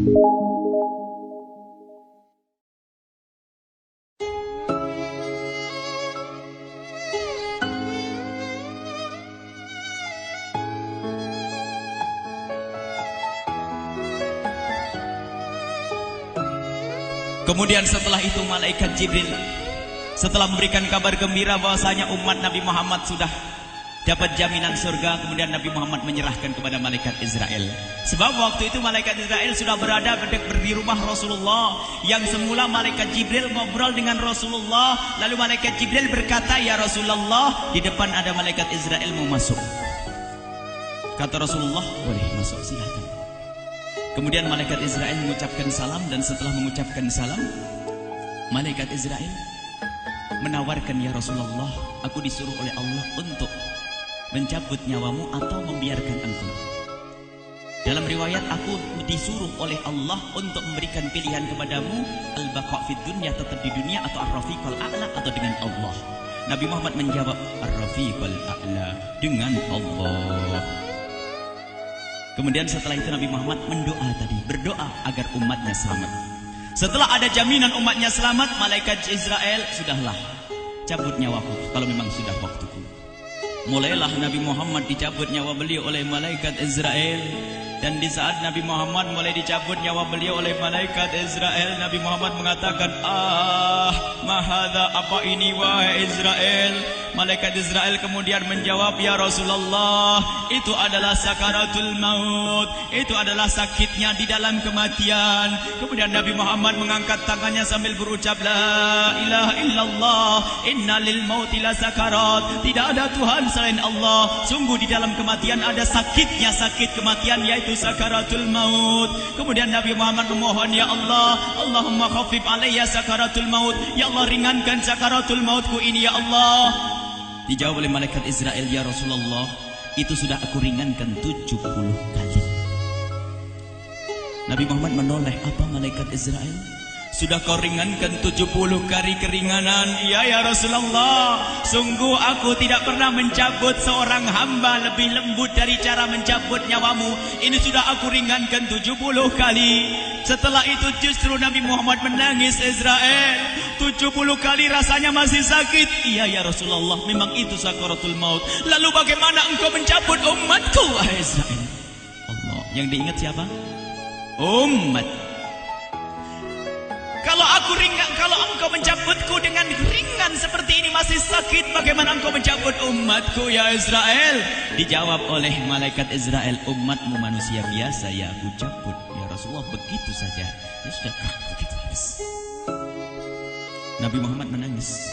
Kemudian setelah itu malaikat Jibril setelah memberikan kabar gembira bahwasanya umat Nabi Muhammad sudah dapat jaminan surga, kemudian Nabi Muhammad menyerahkan kepada malaikat Israel. Sebab waktu itu malaikat Israel sudah berada di rumah Rasulullah, yang semula malaikat Jibril ngobrol dengan Rasulullah, lalu malaikat Jibril berkata, "Ya Rasulullah, di depan ada malaikat Israel mau masuk." Kata Rasulullah, "Boleh masuk, silakan." Kemudian malaikat Israel mengucapkan salam, dan setelah mengucapkan salam, malaikat Israel menawarkan, "Ya Rasulullah, aku disuruh oleh Allah untuk mencabut nyawamu atau membiarkan engkau." Dalam riwayat, aku disuruh oleh Allah untuk memberikan pilihan kepadamu, al-baqa' fid dunya, tetap di dunia, atau ar-rafiqal a'la, atau dengan Allah. Nabi Muhammad menjawab, ar-rafiqal a'la, dengan Allah. Kemudian setelah itu Nabi Muhammad berdoa agar umatnya selamat. Setelah ada jaminan umatnya selamat, malaikat Israel, "Sudahlah, cabut nyawaku kalau memang sudah waktuku." Mulailah Nabi Muhammad dicabut nyawa beliau oleh malaikat Israel. Dan di saat Nabi Muhammad mulai dicabut nyawa beliau oleh malaikat Israel, Nabi Muhammad mengatakan, mahadha, apa ini wahai Israel? Malaikat Israel kemudian menjawab, "Ya Rasulullah, itu adalah sakaratul maut, itu adalah sakitnya di dalam kematian." Kemudian Nabi Muhammad mengangkat tangannya sambil berucap, "La ilaha illallah, inna lil mauti la sakarat." Tidak ada Tuhan selain Allah, sungguh di dalam kematian ada sakitnya, sakit kematian, yaitu sakaratul maut. Kemudian Nabi Muhammad memohon, "Ya Allah, Allahumma khaffif alayya sakaratul maut." Ya Allah, ringankan sakaratul mautku ini ya Allah. Dijawab oleh malaikat Israel, "Ya Rasulullah, itu sudah aku ringankan 70 kali." Nabi Muhammad menoleh, "Apa malaikat Israel? Sudah kau ringankan 70 kali keringanan?" "Iya ya Rasulullah, sungguh aku tidak pernah mencabut seorang hamba lebih lembut dari cara mencabut nyawamu. Ini sudah aku ringankan 70 kali. Setelah itu justru Nabi Muhammad menangis, "Israel, 70 kali rasanya masih sakit." "Iya ya Rasulullah, memang itu sakaratul maut." "Lalu bagaimana engkau mencabut umatku wahai Israel?" Allah, yang diingat siapa? Umat. Kalau engkau mencabutku dengan ringan seperti ini masih sakit, bagaimana engkau mencabut umatku ya Israel? Dijawab oleh malaikat Israel, "Umatmu manusia biasa, ya aku cabut." "Ya Rasulullah, begitu saja." "Ya sudah, begitu habis." Nabi Muhammad menangis.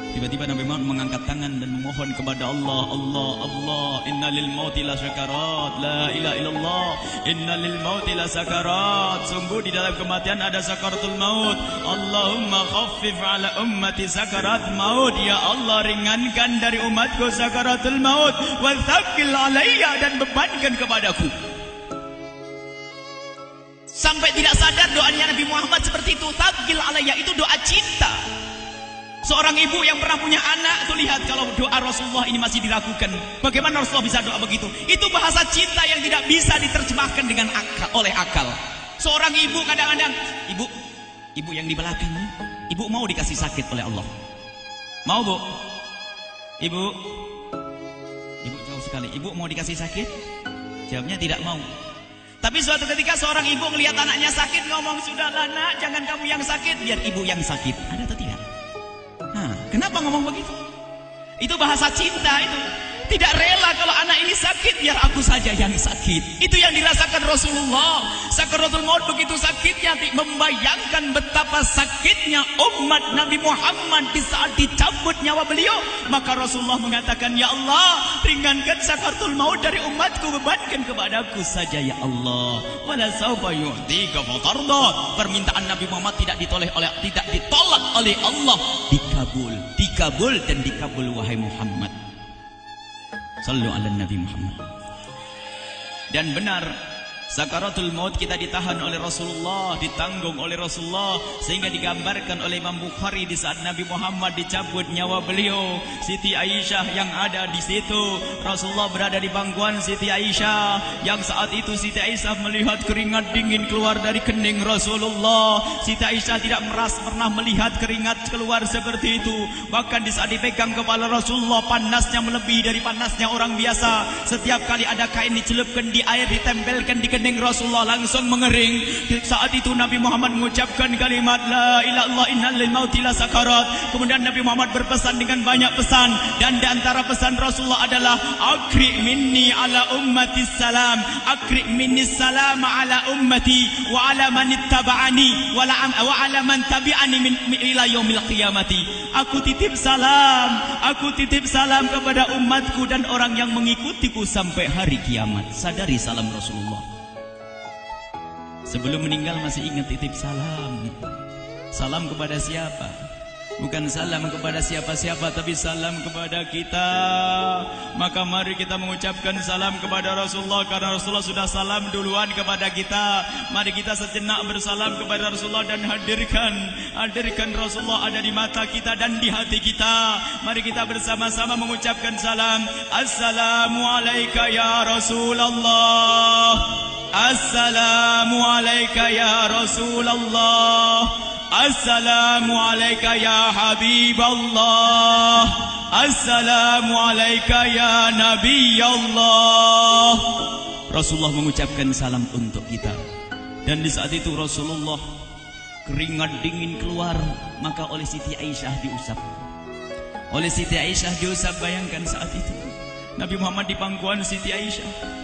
Tiba-tiba Nabi Muhammad mengangkat tangan dan memohon kepada Allah, "Allah, Allah, inna lil mauti la sakarat, la ilaha illallah, inna lil mauti la sakarat." Sungguh di dalam kematian ada sakaratul maut. Allahumma khaffif ala ummati sakarat maut. Ya Allah, ringankan dari umatku sakaratul maut. Wa thaqqil alayya, dan bebankan kepadaku. Sampai tidak sadar doanya Nabi Muhammad seperti itu. Thaqqil alayya itu doa cinta. Seorang ibu yang pernah punya anak, tuh lihat kalau doa Rasulullah ini masih diragukan. Bagaimana Rasulullah bisa doa begitu? Itu bahasa cinta yang tidak bisa diterjemahkan dengan oleh akal. Seorang ibu kadang-kadang, ibu yang di belakang, ibu mau dikasih sakit oleh Allah? Mau, Bu? Ibu jauh sekali. Ibu mau dikasih sakit? Jawabnya tidak mau. Tapi suatu ketika seorang ibu melihat anaknya sakit, ngomong, "Sudahlah nak, jangan kamu yang sakit, biar ibu yang sakit." Ada atau tidak? Kenapa ngomong begitu? Itu bahasa cinta itu. Tidak rela kalau anak ini sakit, biar aku saja yang sakit. Itu yang dirasakan Rasulullah. Sakaratul maut begitu sakitnya, membayangkan betapa sakitnya umat Nabi Muhammad di saat dicabut nyawa beliau. Maka Rasulullah mengatakan, "Ya Allah, ringankan sakaratul maut dari umatku, bebankan kepadaku saja ya Allah." Wala sawfa yu'tika fatarda. Permintaan Nabi Muhammad tidak ditolak oleh Allah, dikabul dan dikabul wahai Muhammad. Sallu ala Nabi Muhammad. Dan benar, Sakaratul maut kita ditahan oleh Rasulullah, ditanggung oleh Rasulullah, sehingga digambarkan oleh Imam Bukhari di saat Nabi Muhammad dicabut nyawa beliau, Siti Aisyah yang ada di situ. Rasulullah berada di pangkuan Siti Aisyah, yang saat itu Siti Aisyah melihat keringat dingin keluar dari kening Rasulullah. Siti Aisyah tidak pernah melihat keringat keluar seperti itu. Bahkan di saat dipegang kepala Rasulullah, panasnya melebihi dari panasnya orang biasa. Setiap kali ada kain dicelupkan di air, ditempelkan di kening Rasulullah, langsung mengering. Saat itu Nabi Muhammad mengucapkan kalimat la ilaha illallah innal lil mauti la sakarat. Kemudian Nabi Muhammad berpesan dengan banyak pesan, dan di antara pesan Rasulullah adalah akri minni ala ummati salam, akri minni salam ala ummati wa ala man ittaba'ani wa ala man tabi'ani min ila yaumil qiyamati. Aku titip salam kepada umatku dan orang yang mengikutiku sampai hari kiamat. Sadari salam Rasulullah. Sebelum meninggal masih ingat titip salam. Salam kepada siapa? Bukan salam kepada siapa-siapa, tapi salam kepada kita. Maka mari kita mengucapkan salam kepada Rasulullah, karena Rasulullah sudah salam duluan kepada kita. Mari kita sejenak bersalam kepada Rasulullah dan hadirkan Rasulullah ada di mata kita dan di hati kita. Mari kita bersama-sama mengucapkan salam. Assalamualaikum ya Rasulullah. Assalamualaikum ya Rasulullah. Assalamualaikum ya Habiballah. Assalamualaikum ya Nabi Allah. Rasulullah mengucapkan salam untuk kita. Dan di saat itu Rasulullah keringat dingin keluar, maka oleh Siti Aisyah diusap. Oleh Siti Aisyah diusap, bayangkan saat itu Nabi Muhammad di pangkuan Siti Aisyah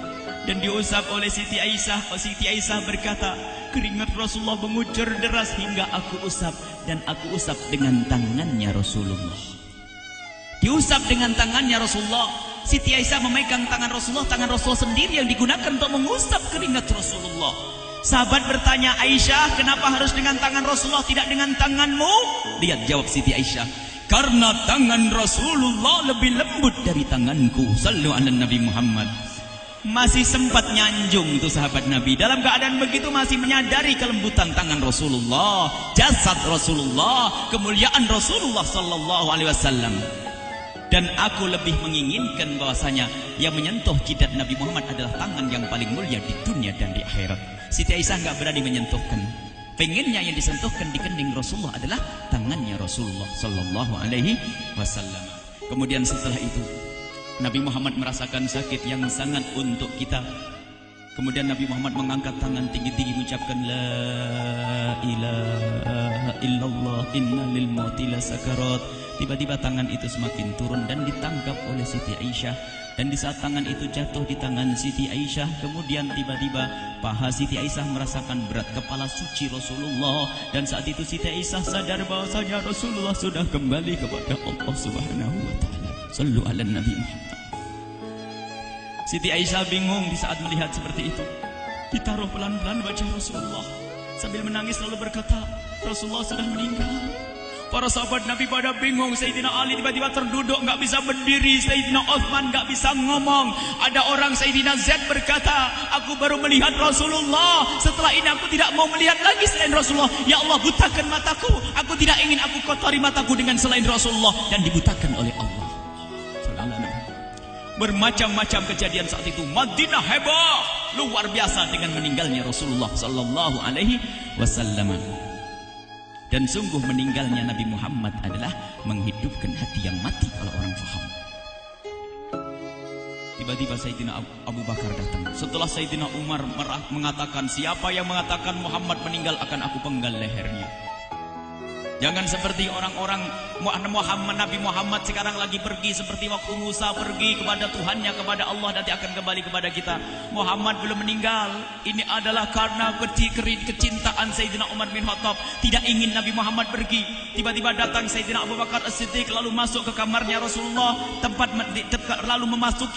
dan diusap oleh Siti Aisyah. Siti Aisyah berkata, keringat Rasulullah mengucur deras hingga aku usap, dan aku usap dengan tangannya Rasulullah. Diusap dengan tangannya Rasulullah. Siti Aisyah memegang tangan Rasulullah sendiri yang digunakan untuk mengusap keringat Rasulullah. Sahabat bertanya, Aisyah, kenapa harus dengan tangan Rasulullah tidak dengan tanganmu? Lihat jawab Siti Aisyah, karena tangan Rasulullah lebih lembut dari tanganku. Sallu ala Nabi Muhammad. Masih sempat nyanjung itu sahabat Nabi. Dalam keadaan begitu masih menyadari kelembutan tangan Rasulullah, jasad Rasulullah, kemuliaan Rasulullah sallallahu alaihi wasallam. Dan aku lebih menginginkan bahwasanya yang menyentuh jidat Nabi Muhammad adalah tangan yang paling mulia di dunia dan di akhirat. Siti Aisyah enggak berani menyentuhkan. Pengennya yang disentuhkan di kening Rasulullah adalah tangannya Rasulullah sallallahu alaihi wasallam. Kemudian setelah itu Nabi Muhammad merasakan sakit yang sangat untuk kita. Kemudian Nabi Muhammad mengangkat tangan tinggi-tinggi mengucapkan la ilaha illallah inna lil mauti la sakarat. Tiba-tiba tangan itu semakin turun dan ditangkap oleh Siti Aisyah. Dan di saat tangan itu jatuh di tangan Siti Aisyah, kemudian tiba-tiba paha Siti Aisyah merasakan berat kepala suci Rasulullah. Dan saat itu Siti Aisyah sadar bahwasanya Rasulullah sudah kembali kepada Allah Subhanahu wa taala. Sallu ala Nabi Muhammad. Siti Aisyah bingung di saat melihat seperti itu. Ditaruh pelan-pelan wajah Rasulullah, sambil menangis lalu berkata, Rasulullah sudah meninggal. Para sahabat Nabi pada bingung. Sayyidina Ali tiba-tiba terduduk, nggak bisa berdiri. Sayyidina Utsman nggak bisa ngomong. Ada orang Sayyidina Zaid berkata, aku baru melihat Rasulullah. Setelah ini aku tidak mau melihat lagi selain Rasulullah. Ya Allah, butakan mataku. Aku tidak ingin aku kotori mataku dengan selain Rasulullah. Dan dibutakan oleh Allah. Bermacam-macam kejadian saat itu. Madinah heboh luar biasa dengan meninggalnya Rasulullah sallallahu alaihi wasallam. Dan sungguh meninggalnya Nabi Muhammad adalah menghidupkan hati yang mati kalau orang faham. Tiba-tiba Sayyidina Abu Bakar datang. Setelah Sayyidina Umar mengatakan, siapa yang mengatakan Muhammad meninggal akan aku penggal lehernya. Jangan seperti orang-orang Nabi Muhammad sekarang lagi pergi seperti waktu Musa pergi kepada Tuhannya, kepada Allah, nanti akan kembali kepada kita. Muhammad belum meninggal. Ini adalah karena kecintaan Sayyidina Umar bin Khattab, tidak ingin Nabi Muhammad pergi. Tiba-tiba datang Sayyidina Abu Bakar As-Siddiq lalu masuk ke kamarnya Rasulullah, lalu masuk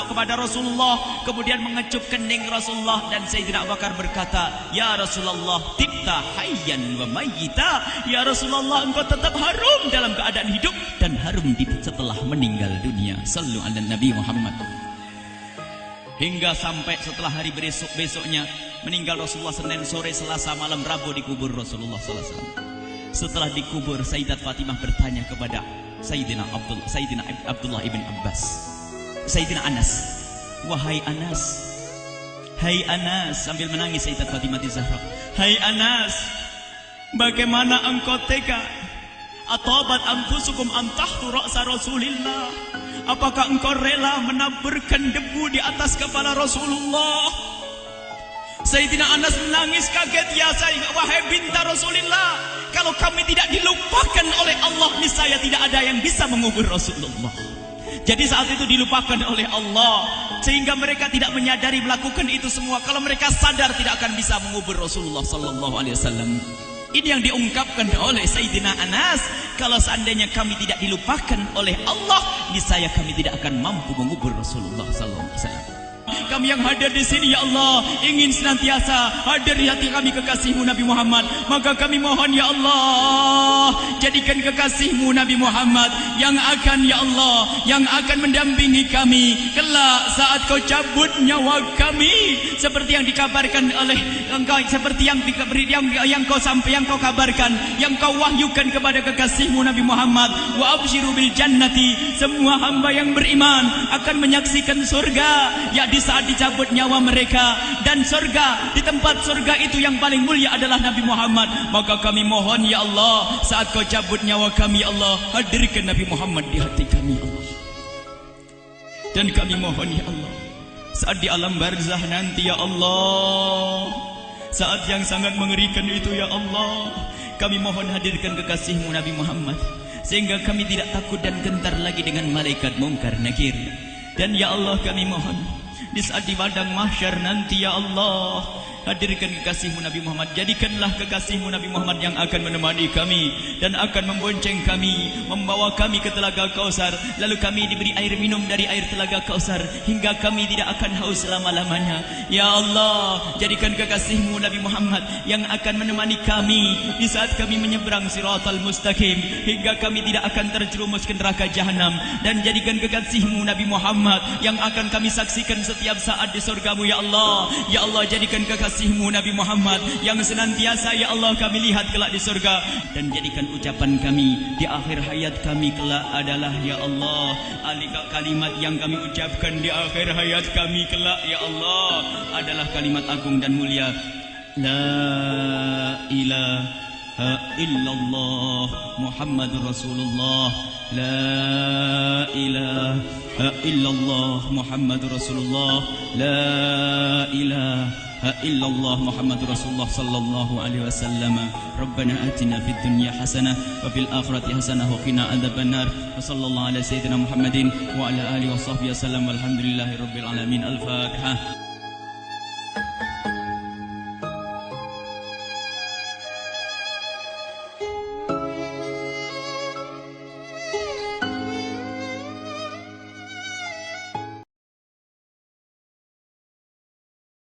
kepada Rasulullah, kemudian mengecup kening Rasulullah. Dan Sayyidina Abu Bakar berkata, ya Rasulullah, tibta hayyan wa mayyita. Ya Rasulullah, engkau tetap harum dalam keadaan hidup dan harum setelah meninggal dunia. Sallu ala Nabi Muhammad. Hingga sampai setelah hari besoknya meninggal Rasulullah Senin sore, Selasa malam, Rabu dikubur Rasulullah sallallahu alaihi wasallam. Setelah dikubur, Sayyidat Fatimah bertanya kepada Sayyidina Abdullah ibn Abbas, Sayyidina Anas, wahai Anas, hai Anas, sambil menangis Sayyidat Fatimah Zahra, hai Anas, bagaimana engkau tega? Atabat anfusukum an tahtu ra'sa Rasulillah. Apakah engkau rela menaburkan debu di atas kepala Rasulullah? Sayyidina Anas menangis kaget, ya wahai binta Rasulullah, kalau kami tidak dilupakan oleh Allah, niscaya tidak ada yang bisa mengubur Rasulullah. Jadi saat itu dilupakan oleh Allah, sehingga mereka tidak menyadari melakukan itu semua. Kalau mereka sadar, tidak akan bisa mengubur Rasulullah sallallahu alaihi wasallam. Ini yang diungkapkan oleh Sayyidina Anas. Kalau seandainya kami tidak dilupakan oleh Allah, niscaya kami tidak akan mampu mengubur Rasulullah sallallahu alaihi wasallam. Kami yang hadir di sini, ya Allah, ingin senantiasa hadir di hati kami kekasih-Mu Nabi Muhammad. Maka kami mohon, ya Allah, jadikan kekasih-Mu Nabi Muhammad yang akan, ya Allah, yang akan mendampingi kami kelak saat Kau cabut nyawa kami, seperti yang dikabarkan oleh Engkau, seperti yang Kau kabarkan, yang Kau wahyukan kepada kekasih-Mu Nabi Muhammad. Wa absyiru bil jannati, semua hamba yang beriman akan menyaksikan surga, ya di saat dicabut nyawa mereka, dan surga, di tempat surga itu yang paling mulia adalah Nabi Muhammad. Maka kami mohon, ya Allah, saat Kau cabut nyawa kami, ya Allah, hadirkan Nabi Muhammad di hati kami, ya Allah. Dan kami mohon, ya Allah, saat di alam barzah nanti, ya Allah, saat yang sangat mengerikan itu, ya Allah, kami mohon hadirkan kekasih-Mu Nabi Muhammad, sehingga kami tidak takut dan gentar lagi dengan malaikat mungkar nakir. Dan ya Allah, kami mohon di saat di padang mahsyar nanti, ya Allah, hadirkan kekasih-Mu Nabi Muhammad. Jadikanlah kekasih-Mu Nabi Muhammad yang akan menemani kami dan akan membonceng kami, membawa kami ke telaga Kausar. Lalu kami diberi air minum dari air telaga Kausar hingga kami tidak akan haus selama-lamanya. Ya Allah, jadikan kekasih-Mu Nabi Muhammad yang akan menemani kami di saat kami menyeberang Siratal Mustaqim hingga kami tidak akan terjerumus ke neraka Jahanam. Dan jadikan kekasih-Mu Nabi Muhammad yang akan kami saksikan setiap saat di surga-Mu, ya Allah. Ya Allah, jadikan kekasih-Mu Nabi Muhammad yang senantiasa, ya Allah, kami lihat kelak di surga. Dan jadikan ucapan kami di akhir hayat kami kelak adalah, ya Allah, kalimat yang kami ucapkan di akhir hayat kami kelak, ya Allah, adalah kalimat agung dan mulia, la ilaha illallah Muhammadur Rasulullah, la ilaha illallah Muhammadur Rasulullah, la ilaha illallah Muhammadur Rasulullah sallallahu alaihi wasallam. Rabbana atina fid dunya hasanah wa fil akhirati hasanah wa qina adzabannar. Wa sallallahu ala sayyidina Muhammadin wa ala alihi wa sahbihi wasallam. Walhamdulillahirabbil alamin. Al-Fatihah.